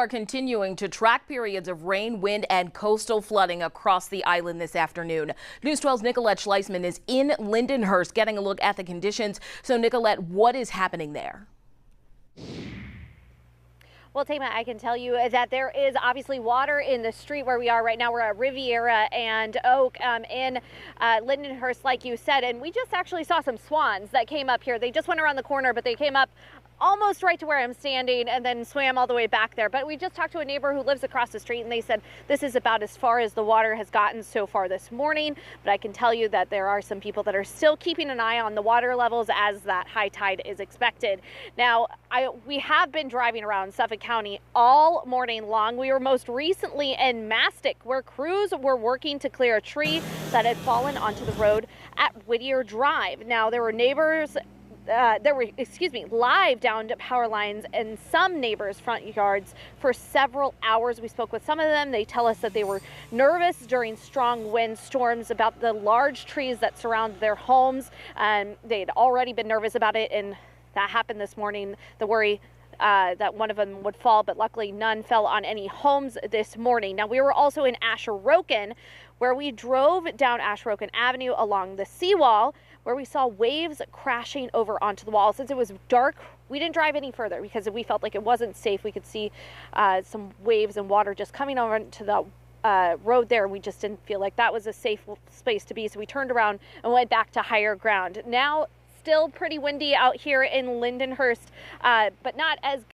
Are continuing to track periods of rain, wind, and coastal flooding across the island this afternoon. News 12's Nicolette Schleisman is in Lindenhurst getting a look at the conditions. So, Nicolette, what is happening there? Well, Tama, I can tell you that there is obviously water in the street where we are right now. We're at Riviera and Oak in Lindenhurst, like you said, and we just actually saw some swans that came up here. They just went around the corner, but they came up almost right to where I'm standing and then swam all the way back there. But we just talked to a neighbor who lives across the street, and they said this is about as far as the water has gotten so far this morning. But I can tell you that there are some people that are still keeping an eye on the water levels as that high tide is expected. Now, we have been driving around Suffolk County all morning long. We were most recently in Mastic, where crews were working to clear a tree that had fallen onto the road at Whittier Drive. Now, there were live downed power lines in some neighbors' front yards for several hours. We spoke with some of them. They tell us that they were nervous during strong windstorms about the large trees that surround their homes, and they'd already been nervous about it, and that happened this morning. The worry that one of them would fall, but luckily none fell on any homes this morning. Now, we were also in Asheroken, where we drove down Asheroken Avenue along the seawall, where we saw waves crashing over onto the wall. Since it was dark, we didn't drive any further because we felt like it wasn't safe. We could see some waves and water just coming over to the road there. We just didn't feel like that was a safe space to be. So we turned around and went back to higher ground. Now, still pretty windy out here in Lindenhurst, but not as